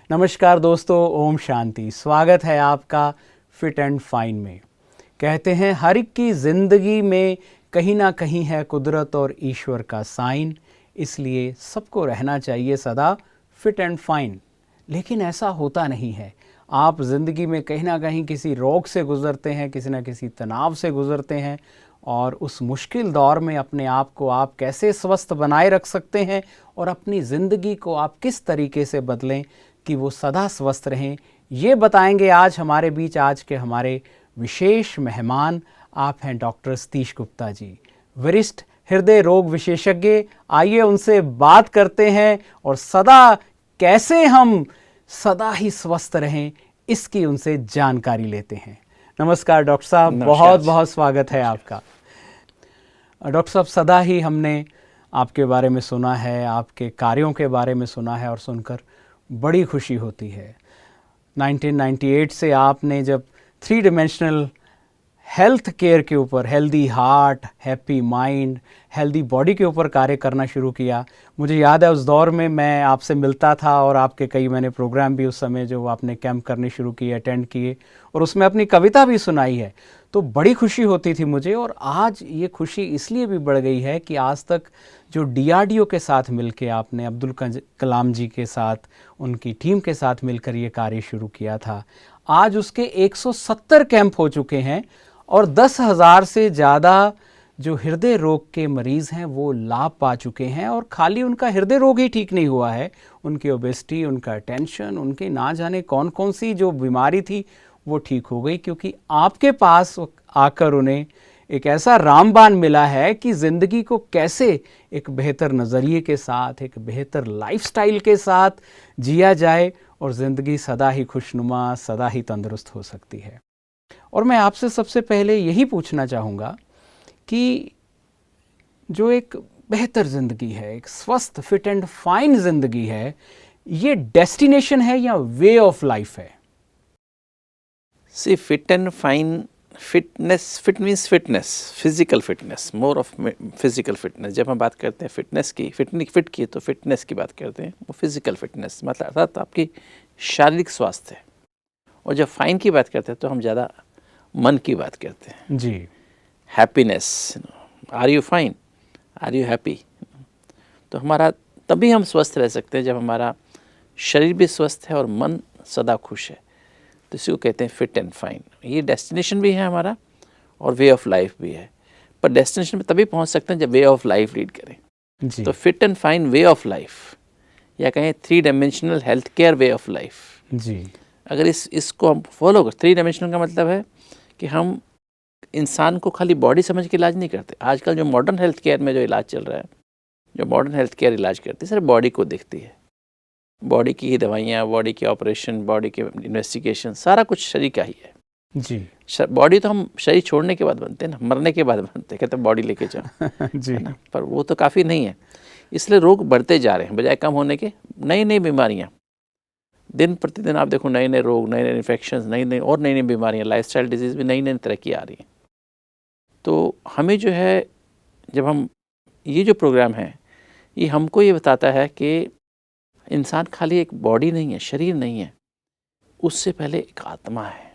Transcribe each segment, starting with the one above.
नमस्कार दोस्तों, ओम शांति। स्वागत है आपका फिट एंड फाइन में। कहते हैं हर एक की ज़िंदगी में कहीं ना कहीं है कुदरत और ईश्वर का साइन, इसलिए सबको रहना चाहिए सदा फिट एंड फाइन। लेकिन ऐसा होता नहीं है। आप ज़िंदगी में कहीं ना कहीं किसी रोग से गुज़रते हैं, किसी न किसी तनाव से गुज़रते हैं, और उस मुश्किल दौर में अपने आप को आप कैसे स्वस्थ बनाए रख सकते हैं और अपनी ज़िंदगी को आप किस तरीके से बदलें कि वो सदा स्वस्थ रहें, ये बताएंगे आज हमारे बीच। आज के हमारे विशेष मेहमान आप हैं डॉक्टर सतीश गुप्ता जी, वरिष्ठ हृदय रोग विशेषज्ञ। आइए उनसे बात करते हैं और सदा कैसे हम सदा ही स्वस्थ रहें इसकी उनसे जानकारी लेते हैं। नमस्कार डॉक्टर साहब, बहुत बहुत स्वागत है आपका। डॉक्टर साहब, सदा ही हमने आपके बारे में सुना है, आपके कार्यों के बारे में सुना है और सुनकर बड़ी खुशी होती है। 1998 से आपने जब 3 डायमेंशनल हेल्थ केयर के ऊपर, healthy heart, happy mind, healthy body के ऊपर कार्य करना शुरू किया, मुझे याद है उस दौर में मैं आपसे मिलता था और आपके कई मैंने प्रोग्राम भी उस समय जो आपने कैंप करने शुरू किए, अटेंड किए, और उसमें अपनी कविता भी सुनाई है। तो बड़ी खुशी होती थी मुझे, और आज ये खुशी इसलिए भी बढ़ गई है कि आज तक जो DRDO के साथ मिलके आपने अब्दुल कलाम जी के साथ, उनकी टीम के साथ मिलकर ये कार्य शुरू किया था, आज उसके 170 कैंप हो चुके हैं और 10,000 से ज़्यादा जो हृदय रोग के मरीज़ हैं वो लाभ पा चुके हैं। और खाली उनका हृदय रोग ही ठीक नहीं हुआ है, उनकी ओबेसिटी, उनका टेंशन, उनके ना जाने कौन कौन सी जो बीमारी थी वो ठीक हो गई, क्योंकि आपके पास आकर उन्हें एक ऐसा रामबाण मिला है कि ज़िंदगी को कैसे एक बेहतर नज़रिए के साथ, एक बेहतर लाइफस्टाइल के साथ जिया जाए और ज़िंदगी सदा ही खुशनुमा, सदा ही तंदुरुस्त हो सकती है। और मैं आपसे सबसे पहले यही पूछना चाहूँगा कि जो एक बेहतर ज़िंदगी है, एक स्वस्थ फिट एंड फाइन ज़िंदगी है, ये डेस्टिनेशन है या वे ऑफ लाइफ है? See, fit and fine, fit means fitness, physical fitness, more of physical fitness. जब हम बात करते हैं फिटनेस की, फिट की, तो फिटनेस की बात करते हैं, वो फिजिकल फिटनेस मतलब अर्थात आपकी शारीरिक स्वास्थ्य है। और जब फाइन की बात करते हैं तो हम ज़्यादा मन की बात करते हैं जी। Happiness, are you fine, are you happy. तो हमारा तभी हम स्वस्थ रह सकते हैं जब हमारा शरीर भी स्वस्थ है और मन सदा खुश है। तो इसी को कहते हैं फिट एंड फाइन। ये डेस्टिनेशन भी है हमारा और वे ऑफ लाइफ भी है, पर डेस्टिनेशन में तभी पहुंच सकते हैं जब वे ऑफ लाइफ लीड करें जी। तो fit and fine way of life, या कहें 3 dimensional health care way of life जी। अगर इसको हम फॉलो कर, 3 डायमेंशनल का मतलब है कि हम इंसान को खाली बॉडी समझ के इलाज नहीं करते। आजकल जो मॉडर्न हेल्थ केयर में जो इलाज चल रहा है, जो मॉडर्न हेल्थ केयर इलाज करती है, सिर्फ बॉडी को देखती है, बॉडी की ही दवाइयाँ, बॉडी के ऑपरेशन, बॉडी के इन्वेस्टिगेशन, सारा कुछ शरीर का ही है जी। बॉडी तो हम शरीर छोड़ने के बाद बनते हैं ना, मरने के बाद बनते हैं, कहते हैं बॉडी लेके जाओ जी, है ना, पर वो तो काफ़ी नहीं है। इसलिए रोग बढ़ते जा रहे हैं बजाय कम होने के। नई नई बीमारियाँ दिन प्रतिदिन आप देखो, नए नए रोग, नए नए इन्फेक्शन, नई नई बीमारियाँ, लाइफस्टाइल डिजीज़ भी नई नई तरह की आ रही हैं। तो हमें जो है, जब हम ये जो प्रोग्राम है, ये हमको ये बताता है कि इंसान खाली एक बॉडी नहीं है, शरीर नहीं है, उससे पहले एक आत्मा है।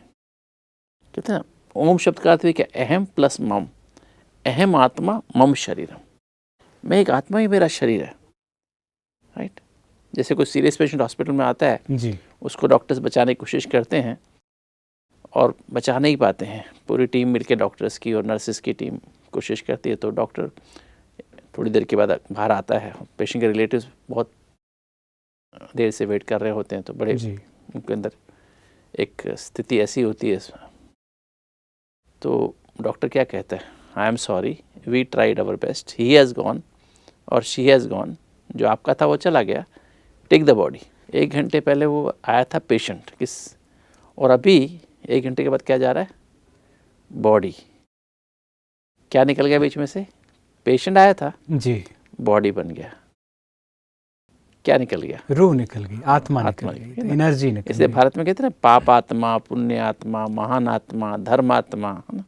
कहते हैं ना, ओम शब्द का अर्थ भी क्या, अहम प्लस मम, अहम आत्मा मम शरीरम। मैं एक आत्मा ही मेरा शरीर है, राइट। जैसे कोई सीरियस पेशेंट हॉस्पिटल में आता है जी, उसको डॉक्टर्स बचाने की कोशिश करते हैं और बचा नहीं पाते हैं। पूरी टीम मिलकर, डॉक्टर्स की और नर्सेस की टीम कोशिश करती है, तो डॉक्टर थोड़ी देर के बाद बाहर आता है। पेशेंट के रिलेटिव्स बहुत देर से वेट कर रहे होते हैं, तो बड़े उनके अंदर एक स्थिति ऐसी होती है। तो डॉक्टर क्या कहता है, I am sorry, we tried our best, he has gone और शी हैज़ गॉन। जो आपका था वो चला गया, टेक द बॉडी। 1 घंटे पहले वो आया था पेशेंट और अभी 1 घंटे के बाद क्या जा रहा है, बॉडी। क्या निकल गया बीच में से, पेशेंट आया था जी, बॉडी बन गया। क्या निकल गया, रूह निकल गई, आत्मा निकल गई, एनर्जी निकल गई। इसलिए भारत में कहते हैं ना, पाप आत्मा, पुण्य आत्मा, महान आत्मा, धर्म आत्मा, है ना।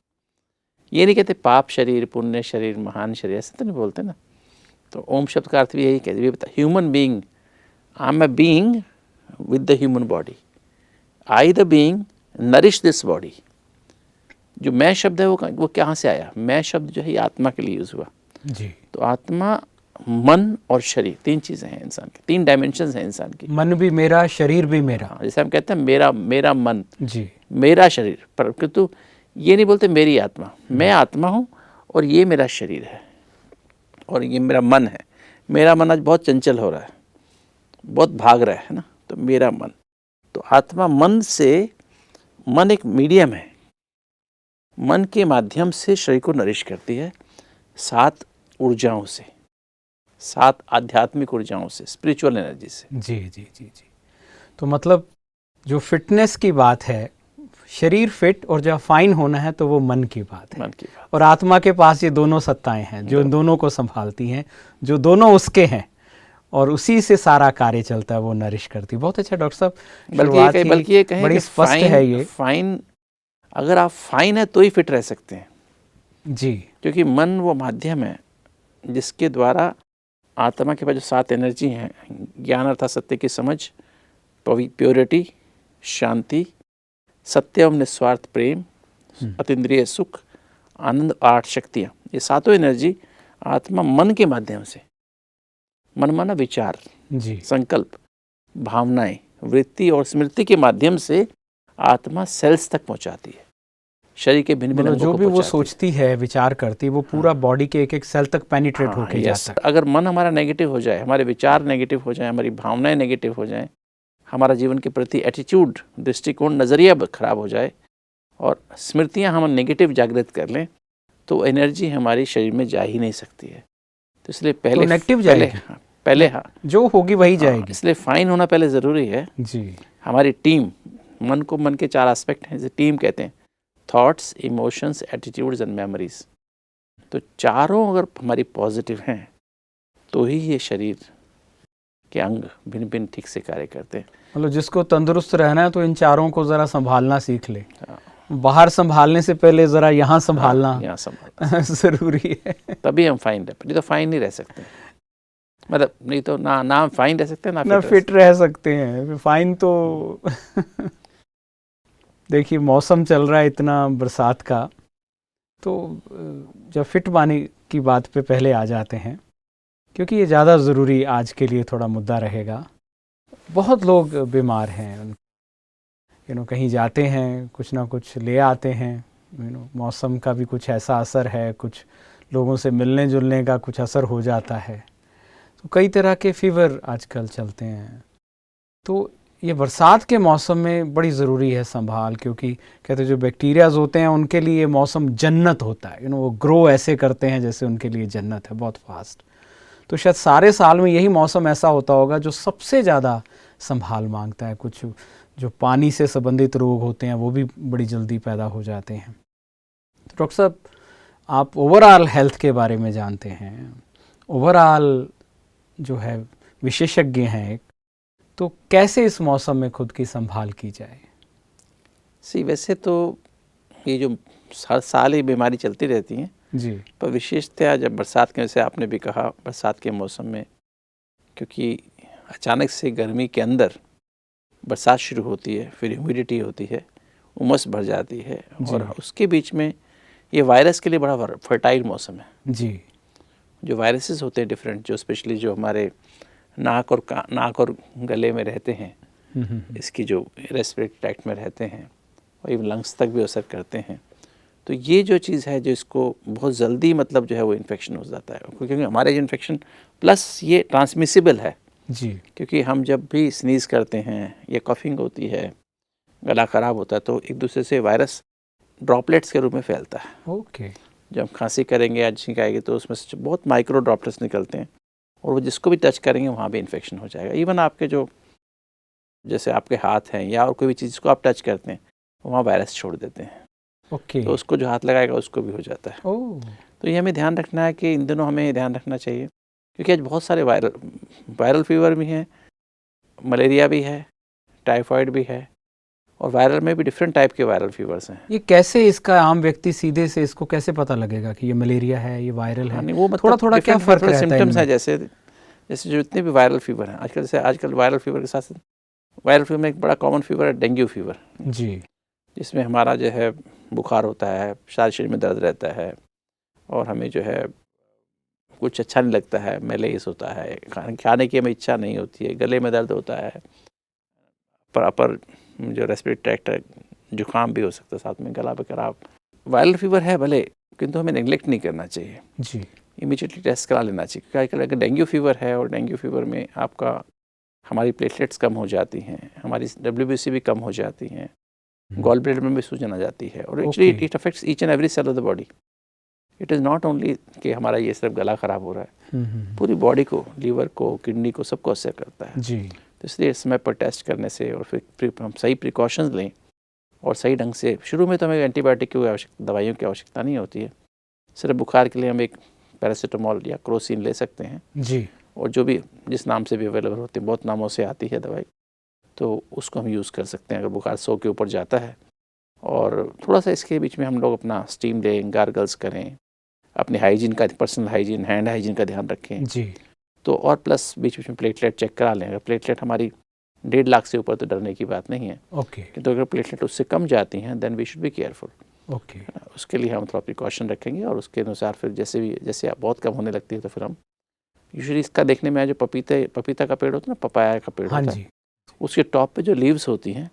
ये नहीं कहते पाप शरीर, पुण्य शरीर, महान शरीर, ऐसे तो नहीं बोलते ना। तो ओम शब्द का अर्थ भी यही कहते हैं, human being, I am a being with the human body. I the being nourish this body. जो मैं शब्द है वो कहाँ से आया? मैं शब्द जो है ये आत्मा के लिए यूज हुआ जी। तो आत्मा, मन और शरीर, तीन चीजें हैं इंसान की, तीन डायमेंशंस हैं इंसान की। मन भी मेरा, शरीर भी मेरा। जैसे हम कहते हैं मेरा मन जी, मेरा शरीर, पर किंतु ये नहीं बोलते मेरी आत्मा। मैं आत्मा हूँ और ये मेरा शरीर है और ये मेरा मन है। मेरा मन आज बहुत चंचल हो रहा है, बहुत भाग रहा है ना, तो मेरा मन। तो आत्मा मन से, मन एक मीडियम है, मन के माध्यम से शरीर को नरिश करती है 7 ऊर्जाओं से, 7 आध्यात्मिक ऊर्जाओं से, स्पिरिचुअल एनर्जी से। जी जी जी जी। तो मतलब जो फिटनेस की बात है, शरीर फिट और जब फाइन होना है तो वो मन की बात है। मन की बात। और आत्मा के पास ये दोनों सत्ताएं हैं जो इन दोनों को संभालती हैं, जो दोनों उसके हैं और उसी से सारा कार्य चलता है, वो नरिश करती। बहुत अच्छा डॉक्टर साहब, बल्कि ये कहें बड़ी कि स्पष्ट है ये। फाइन, अगर आप फाइन है तो ही फिट रह सकते हैं जी, क्योंकि मन वो माध्यम है जिसके द्वारा आत्मा के पास जो 7 एनर्जी हैं, ज्ञान अर्थात सत्य की समझ, प्योरिटी, शांति, सत्य एवं निस्वार्थ प्रेम, अतीन्द्रिय सुख, आनंद, 8 शक्तियाँ, ये 7 एनर्जी आत्मा मन के माध्यम से, मन माना विचार, जी, संकल्प, भावनाएं, वृत्ति और स्मृति के माध्यम से आत्मा सेल्स तक पहुंचाती है, शरीर के भिन्न भिन्न जो भी वो सोचती है, विचार करती है, वो पूरा बॉडी के एक सेल तक पेनिट्रेट होके जाता है। अगर मन हमारा नेगेटिव हो जाए, हमारे विचार नेगेटिव हो जाए, हमारी भावनाएं नेगेटिव हो जाएं, हमारा जीवन के प्रति एटीट्यूड, दृष्टिकोण, नज़रिया खराब हो जाए और स्मृतियां हम नेगेटिव जागृत कर लें तो एनर्जी हमारी शरीर में जा ही नहीं सकती है। तो इसलिए पहले जो होगी वही जाएगी। इसलिए फाइन होना पहले ज़रूरी है। जी, हमारी टीम, मन को, मन के 4 एस्पेक्ट हैं, जैसे टीम कहते हैं, thoughts, emotions, attitudes and memories. तो चारों अगर हमारी पॉजिटिव हैं तो ही ये शरीर के अंग भिन्न भिन्न ठीक से कार्य करते हैं। मतलब जिसको तंदुरुस्त रहना है तो इन चारों को ज़रा संभालना सीख ले। बाहर संभालने से पहले ज़रा यहाँ संभालना, यहाँ संभालना ज़रूरी है, तभी हम फाइन रह, नहीं तो फाइन नहीं रह सकते। मतलब नहीं तो ना फाइन रह सकते ना फिट रह सकते हैं। फाइन तो देखिए मौसम चल रहा है इतना बरसात का, तो जब फिट पानी की बात पे पहले आ जाते हैं क्योंकि ये ज़्यादा ज़रूरी आज के लिए थोड़ा मुद्दा रहेगा। बहुत लोग बीमार हैं, कहीं जाते हैं कुछ ना कुछ ले आते हैं, मौसम का भी कुछ ऐसा असर है, कुछ लोगों से मिलने जुलने का कुछ असर हो जाता है, तो कई तरह के फीवर आजकल चलते हैं। तो ये बरसात के मौसम में बड़ी ज़रूरी है संभाल, क्योंकि कहते हैं जो बैक्टीरियाज होते हैं उनके लिए मौसम जन्नत होता है। वो ग्रो ऐसे करते हैं जैसे उनके लिए जन्नत है, बहुत फास्ट। तो शायद सारे साल में यही मौसम ऐसा होता होगा जो सबसे ज़्यादा संभाल मांगता है। कुछ जो पानी से संबंधित रोग होते हैं वो भी बड़ी जल्दी पैदा हो जाते हैं। तो डॉक्टर साहब, आप ओवरऑल हेल्थ के बारे में जानते हैं, ओवरऑल जो है विशेषज्ञ हैं, तो कैसे इस मौसम में खुद की संभाल की जाए? वैसे तो ये जो हर साल ही बीमारी चलती रहती हैं जी, पर विशेषतः जब बरसात के, जैसे आपने भी कहा, बरसात के मौसम में क्योंकि अचानक से गर्मी के अंदर बरसात शुरू होती है, फिर ह्यूमिडिटी होती है, उमस भर जाती है और उसके बीच में ये वायरस के लिए बड़ा फर्टाइल मौसम है। जी, जो वायरसेस होते हैं डिफरेंट, जो स्पेशली जो हमारे नाक और गले में रहते हैं, इसकी जो रेस्पिरेटरी ट्रैक्ट में रहते हैं और इवन लंग्स तक भी असर करते हैं। तो ये जो चीज़ है जो इसको बहुत जल्दी मतलब जो है वो इन्फेक्शन हो जाता है, क्योंकि हमारे जो इन्फेक्शन प्लस ये ट्रांसमिसिबल है जी, क्योंकि हम जब भी स्नीज़ करते हैं या कफिंग होती है, गला ख़राब होता है, तो एक दूसरे से वायरस ड्रॉपलेट्स के रूप में फैलता है। ओके, जब खांसी करेंगे या छींक आएगी तो उसमें से बहुत माइक्रो ड्रॉपलेट्स निकलते हैं और वो जिसको भी टच करेंगे वहाँ भी इन्फेक्शन हो जाएगा। इवन आपके जो जैसे आपके हाथ हैं या और कोई भी चीज़ को आप टच करते हैं वहाँ वायरस छोड़ देते हैं। ओके, तो उसको जो हाथ लगाएगा उसको भी हो जाता है। तो ये हमें ध्यान रखना है कि इन दिनों हमें ध्यान रखना चाहिए, क्योंकि आज बहुत सारे वायरल फीवर भी हैं, मलेरिया भी है, टाइफाइड भी है और वायरल में भी डिफरेंट टाइप के वायरल फीवर्स हैं। ये कैसे इसका आम व्यक्ति सीधे से इसको कैसे पता लगेगा कि ये मलेरिया है, ये वायरल है? वो मतलब थोड़ा क्या फर्क रहता है? सिम्टम्स है, जैसे जो इतने भी वायरल फीवर हैं आजकल, जैसे आजकल वायरल फीवर के साथ वायरल फीवर में एक बड़ा कॉमन फीवर है डेंगू फीवर जी। जिसमें हमारा जो है बुखार होता है, सारे शरीर में दर्द रहता है और हमें जो है कुछ अच्छा नहीं लगता है, मैलेस होता है, खाने की हमें इच्छा नहीं होती है, गले में दर्द होता है, अपर जो रेस्पिरेटरी ट्रैक्ट है, जुकाम भी हो सकता है, साथ में गला भी खराब। वायरल फीवर है भले, किंतु हमें नेग्लेक्ट नहीं करना चाहिए जी। इमीडिएटली टेस्ट करा लेना चाहिए। क्या अगर डेंगू फीवर है और डेंगू फीवर में आपका हमारी प्लेटलेट्स कम हो जाती हैं, हमारी WBC भी कम हो जाती हैं, गॉल ब्लैडर में भी सूजन आ जाती है और actually it affects each and every cell of the body. It is not only कि हमारा ये सिर्फ गला खराब हो रहा है, पूरी बॉडी को, लीवर को, किडनी को, सबको असर करता है जी। तो इसलिए समय पर टेस्ट करने से और फिर हम सही प्रिकॉशंस लें और सही ढंग से। शुरू में तो हमें एंटीबायोटिक की दवाइयों की आवश्यकता नहीं होती है, सिर्फ बुखार के लिए हम एक पैरासीटामोल या क्रोसिन ले सकते हैं जी। और जो भी जिस नाम से भी अवेलेबल होती है, बहुत नामों से आती है दवाई, तो उसको हम यूज़ कर सकते हैं अगर बुखार 100 के ऊपर जाता है। और थोड़ा सा इसके बीच में हम लोग अपना स्टीम लें, गार्गल्स करें, अपनी हाइजीन का, पर्सनल हाइजीन, हैंड हाइजीन का ध्यान रखें जी। तो। और प्लस बीच बीच में प्लेटलेट चेक करा लें। अगर प्लेटलेट हमारी 1.5 लाख से ऊपर तो डरने की बात नहीं है, ओके। किंतु अगर प्लेटलेट उससे कम जाती हैं then we should be careful. Okay. उसके लिए हम थोड़ा प्रिकॉशन रखेंगे और उसके अनुसार फिर जैसे बहुत कम होने लगती है तो फिर हम यूजुअली इसका देखने में आया जो पपीता का पेड़ होता है ना, पपाया का पेड़ हाँ होता जी। है, उसके टॉप पे जो लीव्स होती हैं,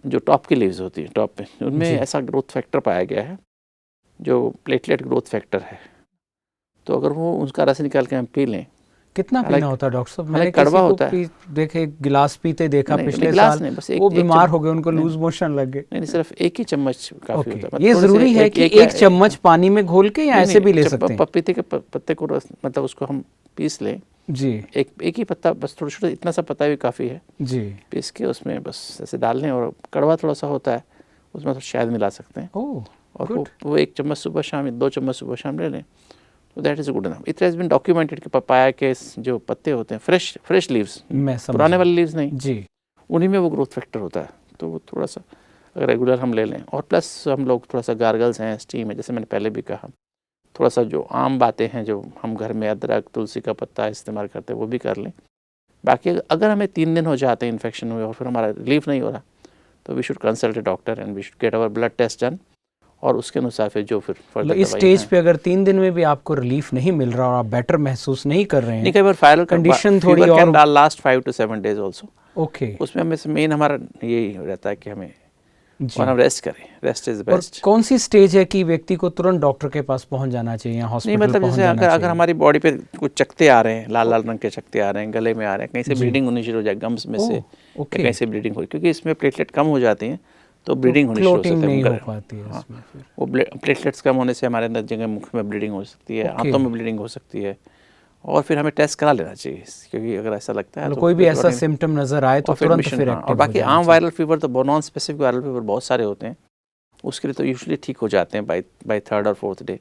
जो टॉप की लीव्स होती हैं टॉप पे, उनमें जी। ऐसा ग्रोथ फैक्टर पाया गया है जो प्लेटलेट ग्रोथ फैक्टर है। तो अगर वो उसका रस निकाल के हम पी लें। कितना पीना होता है डॉक्टर साहब? मैंने कड़वा किसी होता को है। देखे गिलास पीते देखा नहीं, पिछले गिलास साल, नहीं, बस वो एक बीमार हो गए, उनको नहीं, लूज मोशन लग गए। नहीं, सिर्फ एक ही चम्मच काफ़ी ओके। होता है। ये थोड़े से जरूरी है कि एक चम्मच पानी में घोल के या नहीं, ऐसे भी ले जब सकते हैं? पपीते के पत्ते को मतलब उसको हम पीस लें, जी। एक ही पत्ता, बस थोड़ा छोटा इतना सा पत्ता भी काफ़ी है, जी। पीस के उसमें बस ऐसे डाल लें। और कड़वा थोड़ा सा होता है, उसमें तो शहद मिला सकते हैं। ओह, और गुड। वो 1 चम्मच सुबह शाम, 2 चम्मच सुबह शाम ले लें तो that is good enough. It has been documented कि पपाया के जो पत्ते होते हैं, फ्रेश लीव्स, मैं समझ पुराने वाले लीव्स नहीं, जी। उन्हीं में वो ग्रोथ फैक्टर होता है। तो वो थोड़ा सा अगर रेगुलर हम ले लें, और प्लस हम लोग थोड़ा सा गार्गल्स हैं, स्टीम है, जैसे मैंने पहले भी कहा, थोड़ा सा जो आम बातें हैं जो हम घर में अदरक, तुलसी का पत्ता इस्तेमाल करते हैं वो भी कर लें। बाकी अगर हमें 3 दिन हो जाते हैं इन्फेक्शन हुए और फिर हमारा रिलीफ नहीं हो रहा तो we should consult a doctor and we should get our blood test done और उसके अनुसार फिर जो फिर फर्दर इस स्टेज पे अगर 3 दिन में भी आपको रिलीफ नहीं मिल रहा और आप बेटर महसूस नहीं कर रहे हैं, कई बार वायरल कंडीशन थोड़ी और last 5 to 7 days also. Okay. उसमें हमें मेन हमारा यही रहता है कि हमें जी। और हम रेस्ट करें, रेस्ट इज बेस्ट। कौन सी स्टेज है कि व्यक्ति को तुरंत डॉक्टर के पास पहुंच जाना चाहिए या नहीं, हॉस्पिटल मतलब पहुंच जैसे जाना चाहिए? अगर हमारी बॉडी पे कुछ चकते आ रहे हैं, लाल लाल रंग के चकते आ रहे हैं, गले में आ रहे हैं, कहीं से ब्लीडिंग होनी शुरू हो जाए, गम्स में से ओके। कहीं से ब्लीडिंग हो, क्योंकि इसमें प्लेटलेट कम हो जाती हैं तो ब्लीडिंग होनी शुरू हो सकती है। नहीं हो पाती है हाँ, इसमें फिर। वो प्लेटलेट्स कम होने से हमारे अंदर जगह मुख में ब्लीडिंग हो सकती है, आंतों में ब्लीडिंग हो सकती है और फिर हमें टेस्ट करा लेना चाहिए, क्योंकि अगर ऐसा लगता है तो कोई भी ऐसा सिम्टम नजर आए तो तुरंत फिर एक्टिव हो जाना चाहिए। और बाकी आम वायरल फीवर तो नॉन स्पेसिफिक वायरल फीवर बहुत सारे होते हैं, उसके लिए तो यूजुअली ठीक हो जाते हैं बाय 3rd और 4th डे।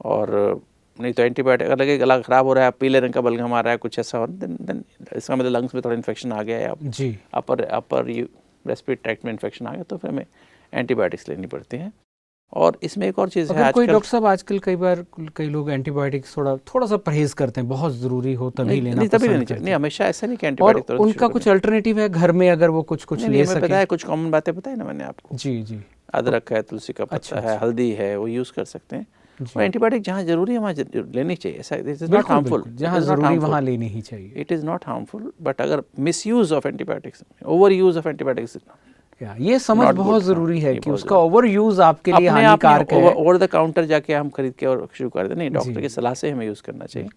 और नहीं तो एंटीबायोटिक अगर लगे गला खराब हो रहा है, पीले रंग का बलगम आ रहा है, कुछ ऐसा हो देन इसका मतलब लंग्स में थोड़ा इन्फेक्शन आ गया है, जी, अपर रेस्पिरेटरी ट्रैक्ट में इन्फेक्शन आ गया तो फिर हमें एंटीबायोटिक्स लेनी पड़ती हैं। और इसमें एक और चीज़ है, कोई डॉक्टर साहब आजकल कई लोग एंटीबायोटिक्स थोड़ा सा परहेज करते हैं, बहुत ज़रूरी हो तभी लेना पसंद करते हैं। नहीं, हमेशा ऐसा नहीं कि एंटीबायोटिक और उनका कुछ अल्टरनेटिव है घर में अगर वो कुछ ले सके? बताया, कुछ कॉमन बातें बताई ना मैंने आपको। जी जी। अदरक है, तुलसी का पत्ता है, हल्दी है, वो यूज़ कर सकते हैं। और एंटीबायोटिक जहाँ जरूरी है वहाँ लेनी चाहिए, ऐसा इट इज़ नॉट हार्मफुल। जहाँ जरूरी वहाँ लेनी ही चाहिए। It is not harmful, but अगर misuse of antibiotics, overuse of antibiotics, ये समझ बहुत ज़रूरी है कि उसका ओवर यूज़ आपके लिए हानिकारक है। ओवर द काउंटर जाके हम खरीद के और शुरू कर दें, नहीं, डॉक्टर की सलाह से हमें यूज़ करना चाहिए।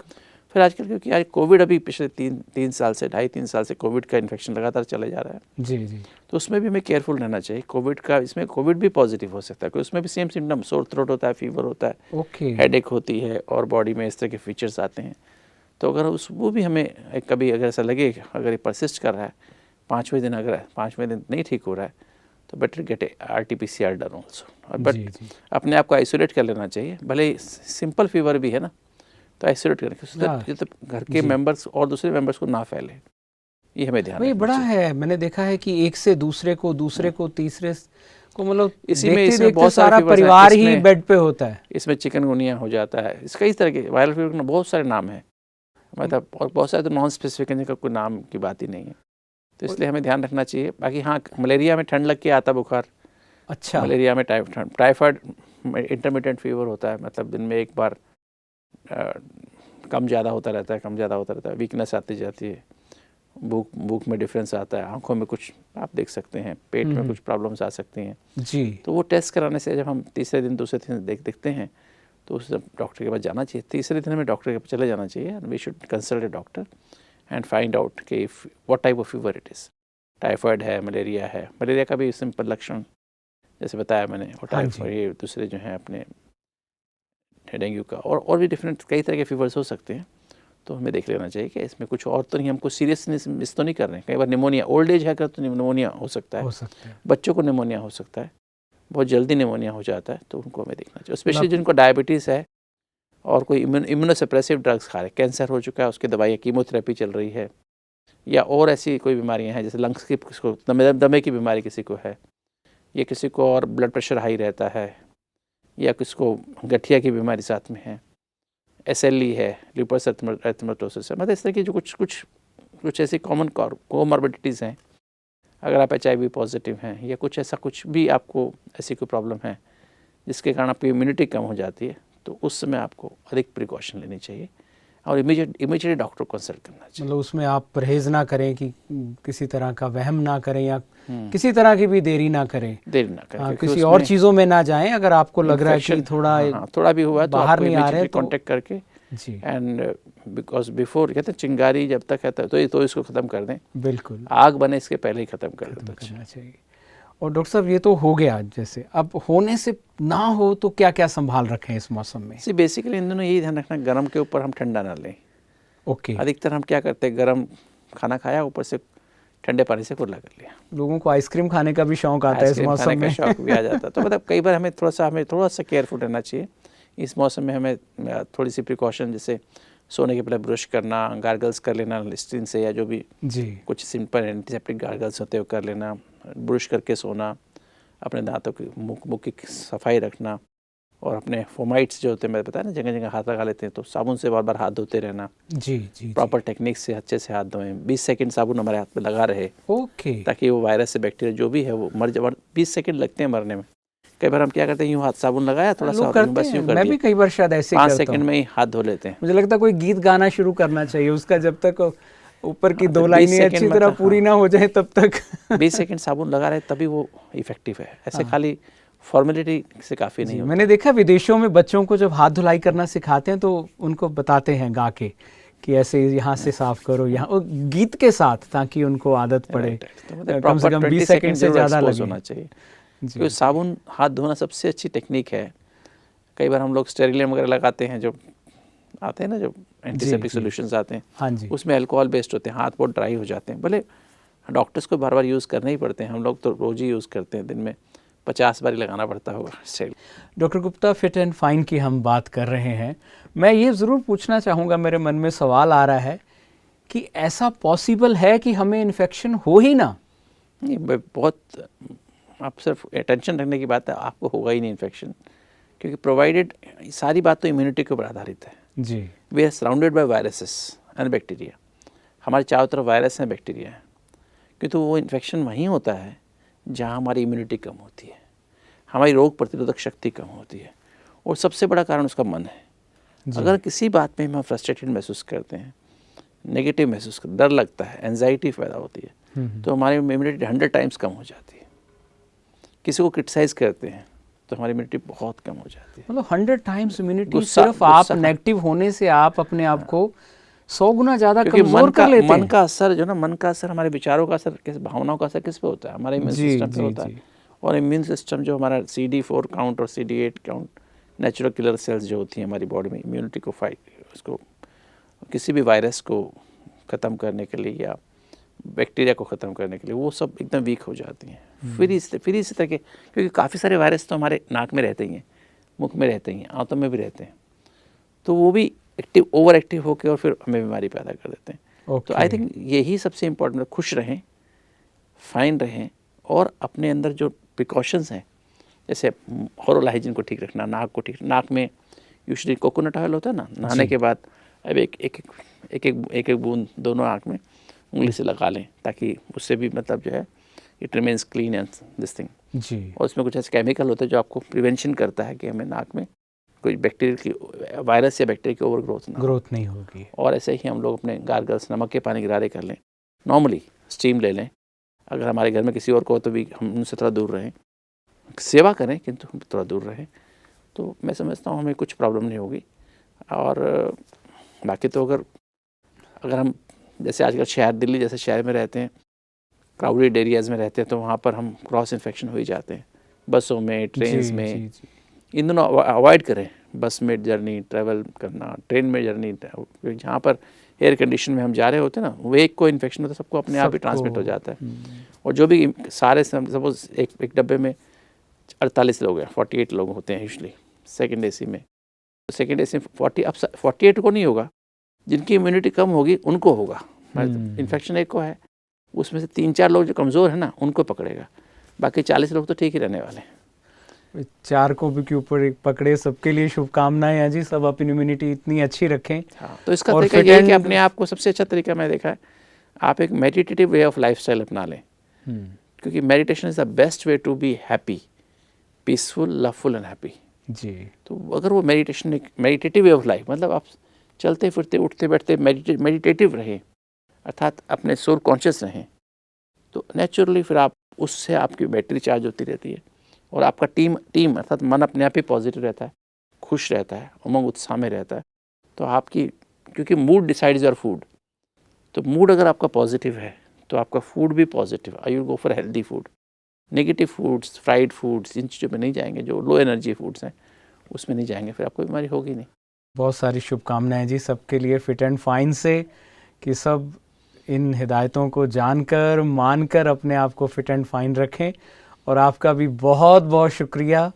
फिर आजकल क्योंकि आज कोविड अभी पिछले 3 साल से 2.5-3 साल से कोविड का इन्फेक्शन लगातार चले जा रहा है, जी जी, तो उसमें भी हमें केयरफुल रहना चाहिए। कोविड का, इसमें कोविड भी पॉजिटिव हो सकता है, क्योंकि उसमें भी सेम सिम्टम, सोर थ्रोट होता है, फीवर होता है, हेडेक होती है और बॉडी में इस तरह के फीचर्स आते हैं। तो अगर वो भी हमें कभी अगर ऐसा लगे, अगर ये परसिस्ट कर रहा है, 5वें दिन अगर 5वें दिन नहीं ठीक हो रहा है तो बेटर गेट ए RT-PCR डन ऑल्सो। और बट अपने आप को आइसोलेट कर लेना चाहिए, भले सिंपल फीवर भी है ना, तो आइसोलेट करके तो घर के मेंबर्स और दूसरे मेंबर्स को ना फैले, ये हमें ध्यान रखना बड़ा है। मैंने देखा है कि एक से दूसरे को तीसरे को, मतलब इसमें बहुत सारा परिवार ही बेड पे होता है। इसमें चिकनगुनिया हो जाता है, इसका इस तरह के वायरल फीवर के बहुत सारे नाम हैं, मतलब और बहुत सारे तो नॉन स्पेसिफिक हैं जिनका कोई नाम की बात ही नहीं है। तो इसलिए हमें ध्यान रखना चाहिए। बाकी हाँ, मलेरिया में ठंड लग के आता बुखार। अच्छा। मलेरिया में टाइफाइड इंटरमिटेंट फीवर होता है, मतलब दिन में एक बार कम ज़्यादा होता रहता है, वीकनेस आती जाती है, भूख में डिफरेंस आता है, आंखों में कुछ आप देख सकते हैं, पेट में कुछ प्रॉब्लम्स आ सकती हैं जी। तो वो टेस्ट कराने से जब हम तीसरे दिन दूसरे दिन देखते हैं तो उस डॉक्टर के पास जाना चाहिए। तीसरे दिन हमें डॉक्टर के पास चले जाना चाहिए, and we should consult a doctor and find out कि what type of fever it is, typhoid है, मलेरिया है। मलेरिया का भी सिंपल लक्षण जैसे बताया मैंने, और टाइफाइड, ये दूसरे जो हैं अपने डेंगू का, और भी डिफरेंट कई तरह के फीवर्स हो सकते हैं। तो हमें देख लेना चाहिए कि इसमें कुछ और तो नहीं, हमको सीरियसनेस मिस तो नहीं कर रहे हैं। कई बार निमोनिया, ओल्ड एज है तो निमोनिया हो सकता है, बच्चों को निमोनिया हो सकता है, बहुत जल्दी निमोनिया हो जाता है, तो उनको हमें देखना चाहिए। स्पेशली जिनको डायबिटीज़ है और कोई इम्यूनोसप्रेसिव ड्रग्स खा रहे, कैंसर हो चुका है, उसकी दवाइयाँ, कीमोथेरेपी चल रही है, या और ऐसी कोई बीमारियाँ हैं जैसे लंग्स की, किसी को दमे की बीमारी किसी को है, या किसी को और ब्लड प्रेशर हाई रहता है, या किसी को गठिया की बीमारी साथ में है, SLE है, लूपस एरिथेमेटोसिस है, मतलब इस तरह की जो कुछ ऐसी कॉमन कोमॉर्बिडिटीज़ हैं। अगर आप HIV पॉजिटिव हैं, या कुछ ऐसा कुछ भी आपको ऐसी कोई प्रॉब्लम है जिसके कारण आपकी इम्यूनिटी कम हो जाती है, तो उस समय आपको अधिक प्रिकॉशन लेनी चाहिए और इमीडिएटली डॉक्टर को कंसल्ट करना चाहिए। मतलब उसमें आप परहेज ना करें कि किसी तरह का वहम ना करें, या किसी तरह की भी देरी ना करें, किसी और चीज़ों में ना जाएं। अगर आपको लग रहा है कि थोड़ा भी हुआ तो बाहर नहीं आ रहे तो कांटेक्ट करके एंड बिकॉज बिफोर, कहते हैं चिंगारी जब तक है तो इसको ख़त्म कर दें, बिल्कुल आग बने इसके पहले ही ख़त्म कर दें चाहिए। और डॉक्टर साहब, ये तो हो गया, जैसे अब होने से ना हो तो क्या क्या संभाल रखें इस मौसम में? बेसिकली इन दोनों यही ध्यान रखना, गर्म के ऊपर हम ठंडा ना लें। ओके। अधिकतर हम क्या करते हैं, गर्म खाना खाया, ऊपर से ठंडे पानी से कुल्ला कर लिया। लोगों को आइसक्रीम खाने का भी शौक आता है इस मौसम में, शौक भी आ जाता है। तो मतलब कई बार हमें थोड़ा सा केयरफुल रहना चाहिए इस मौसम में। हमें थोड़ी सी प्रिकॉशन, जैसे सोने के पहले ब्रश करना, गार्गल्स कर लेना लिस्ट्रीन से, या जो भी कुछ सिंपल एंटीसेप्टिक गार्गल्स होते हैं वो कर लेना, ब्रश करके सोना, अपने दांतों की मुख की सफाई रखना, और अपने फोमाइट्स जो होते हैं, मैं बताया ना, जगह जगह हाथ लगा लेते हैं, तो साबुन से बार बार हाथ धोते रहना। जी। प्रॉपर टेक्निक से अच्छे से हाथ धोएं। 20 सेकंड साबुन हमारे हाथ में लगा रहे, ओके, ताकि वो वायरस से बैक्टीरिया जो भी है वो मर जाए। 20 सेकंड लगते हैं मरने में। कई बार हम क्या करते हैं, यूँ हाथ साबुन लगाया थोड़ा सा, बस यूँ कर मैं भी कई बार शायद ऐसे 5 सेकंड में ही हाथ धो लेते हैं। मुझे लगता है कोई गीत गाना शुरू करना चाहिए उसका, जब तक ऊपर की 2 लाइनें अच्छी तरह पूरी ना हो जाए तब तक 20 सेकंड साबुन लगा रहे तभी वो इफेक्टिव है। ऐसे खाली फॉर्मेलिटी से काफ़ी नहीं होता। मैंने देखा विदेशों में बच्चों को जब हाथ धुलाई करना सिखाते हैं तो उनको बताते हैं गा के कि ऐसे यहाँ से साफ करो, यहाँ गीत के साथ, ताकि उनको आदत पड़े। कम से कम 20 सेकंड से ज़्यादा होना चाहिए। क्योंकि साबुन हाथ धोना सबसे अच्छी टेक्निक है। कई बार हम लोग स्टेरिलियम वगैरह लगाते हैं, जो आते हैं ना, जो एंटीसेप्टिक सॉल्यूशंस आते हैं, हाँ जी, उसमें अल्कोहल बेस्ड होते हैं, हाथ बहुत ड्राई हो जाते हैं। भले डॉक्टर्स को बार बार यूज़ करने ही पड़ते हैं, हम लोग तो रोज़ ही यूज़ करते हैं, दिन में 50 बार लगाना पड़ता होगा। Doctor Gupta, fit and fine की हम बात कर रहे हैं। मैं ये ज़रूर पूछना चाहूँगा, मेरे मन में सवाल आ रहा है कि ऐसा पॉसिबल है कि हमें इन्फेक्शन हो ही ना? नहीं, बहुत आप सिर्फ अटेंशन रखने की बात है, आपको होगा ही नहीं इन्फेक्शन, क्योंकि प्रोवाइडेड सारी बात तो इम्यूनिटी के ऊपर आधारित है जी। We are surrounded by viruses and bacteria. हमारे चारों तरफ वायरस हैं, बैक्टीरिया हैं, क्योंकि वो इन्फेक्शन वहीं होता है जहाँ हमारी इम्यूनिटी कम होती है, हमारी रोग प्रतिरोधक शक्ति कम होती है, और सबसे बड़ा कारण उसका मन है। अगर किसी बात में हम फ्रस्ट्रेटेड महसूस करते हैं, नेगेटिव महसूस करते, डर लगता है, एंजाइटी पैदा होती है, तो हमारी इम्यूनिटी 100 टाइम्स कम हो जाती है। किसी को क्रिटिसाइज करते हैं तो हमारी इम्यूनिटी बहुत कम हो जाती है। मतलब 100 टाइम्स इम्यूनिटी, सिर्फ आप नेगेटिव होने से आप अपने आप को 100 गुना ज़्यादा कमजोर कर लेते हैं। मन का असर जो ना, मन का असर, हमारे विचारों का असर, किस भावनाओं का असर किस पे होता है? हमारे इम्यून सिस्टम पे होता है। और इम्यून सिस्टम जो हमारा CD4 काउंट और CD8 count, natural killer cells जो होती हैं हमारी बॉडी में, इम्यूनिटी को फाइट, उसको किसी भी वायरस को ख़त्म करने के लिए या बैक्टीरिया को ख़त्म करने के लिए, वो सब एकदम वीक हो जाती हैं। फिर इसी तरह के, क्योंकि काफ़ी सारे वायरस तो हमारे नाक में रहते ही हैं, मुख में रहते ही हैं, आंतों में भी रहते हैं, तो वो भी ओवर एक्टिव होकर और फिर हमें बीमारी पैदा कर देते हैं। तो आई थिंक यही सबसे इम्पोर्टेंट, खुश रहें, फाइन रहें, और अपने अंदर जो प्रिकॉशंस हैं, जैसे ओरल हाइजीन को ठीक रखना, नाक को ठीक, नाक में यूजुअली कोकोनट ऑयल होता है ना, नहाने के बाद अब एक एक बूंद दोनों आँख में, उंगली से लगा लें, ताकि उससे भी मतलब जो है it remains clean and this thing. जी। और उसमें कुछ ऐसे केमिकल होते हैं जो आपको प्रिवेंशन करता है कि हमें नाक में कोई बैक्टीरिया की, वायरस या बैक्टीरिया की ओवर ग्रोथ नहीं होगी। और ऐसे ही हम लोग अपने गार्गल्स नमक के पानी गिरारे कर लें, नॉर्मली स्टीम ले लें। अगर हमारे घर में किसी और को हो तो भी हम उनसे थोड़ा दूर रहें, सेवा करें किंतु हम थोड़ा दूर रहें, तो मैं समझता हूँ हमें कुछ प्रॉब्लम नहीं होगी। और बाकी तो अगर हम जैसे आजकल शहर, दिल्ली जैसे शहर में रहते हैं, क्राउडेड एरियाज़ में रहते हैं, तो वहाँ पर हम क्रॉस इन्फेक्शन हो ही जाते हैं, बसों में, ट्रेन्स में। इन दोनों अवॉइड करें, बस में जर्नी ट्रैवल करना, ट्रेन में जर्नी, जहाँ पर एयर कंडीशन में हम जा रहे होते हैं ना, वो एक को इन्फेक्शन होता है, सबको अपने आप ही ट्रांसमिट हो जाता है। और जो भी सारे सपोज एक डब्बे में 48 लोग हैं, 48 लोग होते हैं यूजली सेकेंड AC में। सेकेंड AC में 48 को नहीं होगा, जिनकी इम्यूनिटी कम होगी उनको होगा। इन्फेक्शन एक को है, उसमें से 3-4 लोग जो कमज़ोर है ना, उनको पकड़ेगा, बाकी 40 लोग तो ठीक ही रहने वाले हैं। 4 को भी के ऊपर एक पकड़े, सबके लिए शुभकामनाएं हैं जी, सब अपनी इम्यूनिटी इतनी अच्छी रखें। हाँ, तो इसका तरीका ये है कि अपने आप को, सबसे अच्छा तरीका मैं देखा है, आप एक मेडिटेटिव वे ऑफ लाइफस्टाइल अपना लें, क्योंकि meditation is the best way to be happy, peaceful, loveful and happy जी। तो अगर वो मेडिटेशन, एक मेडिटेटिव वे ऑफ लाइफ, मतलब आप चलते फिरते उठते बैठते मेडिटेटिव रहें, अर्थात अपने सोल कॉन्शियस रहें, तो नेचुरली फिर आप उससे आपकी बैटरी चार्ज होती रहती है और आपका टीम अर्थात मन अपने आप ही पॉजिटिव रहता है, खुश रहता है, उमंग उत्साह में रहता है। तो आपकी, क्योंकि मूड डिसाइड्स योर फूड, तो मूड अगर आपका पॉजिटिव है तो आपका फूड भी positive, I will go for healthy food. Negative foods, fried foods, इन चीज़ों में नहीं जाएंगे, जो लो एनर्जी फूड्स हैं उसमें नहीं जाएंगे, फिर आपको बीमारी होगी नहीं। बहुत सारी शुभकामनाएं जी सबके लिए फिट एंड फाइन से, कि सब इन हिदायतों को जानकर मानकर अपने आप को फिट एंड फाइन रखें। और आपका भी बहुत बहुत शुक्रिया,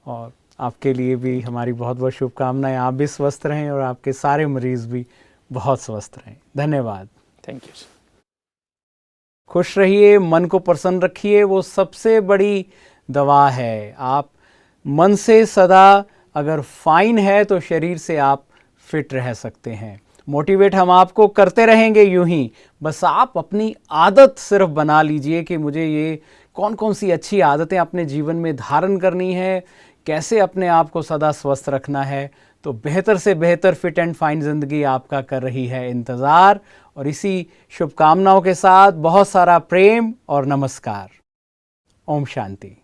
और आपके लिए भी हमारी बहुत बहुत शुभकामनाएं। आप भी स्वस्थ रहें और आपके सारे मरीज़ भी बहुत स्वस्थ रहें। धन्यवाद। Thank you. खुश रहिए, मन को प्रसन्न रखिए, वो सबसे बड़ी दवा है। आप मन से सदा अगर फाइन है तो शरीर से आप फिट रह सकते हैं। मोटिवेट हम आपको करते रहेंगे यूं ही, बस आप अपनी आदत सिर्फ बना लीजिए कि मुझे ये कौन कौन सी अच्छी आदतें अपने जीवन में धारण करनी है, कैसे अपने आप को सदा स्वस्थ रखना है, तो बेहतर से बेहतर फिट एंड फाइन ज़िंदगी आपका कर रही है इंतज़ार। और इसी शुभकामनाओं के साथ बहुत सारा प्रेम और नमस्कार। ओम शांति।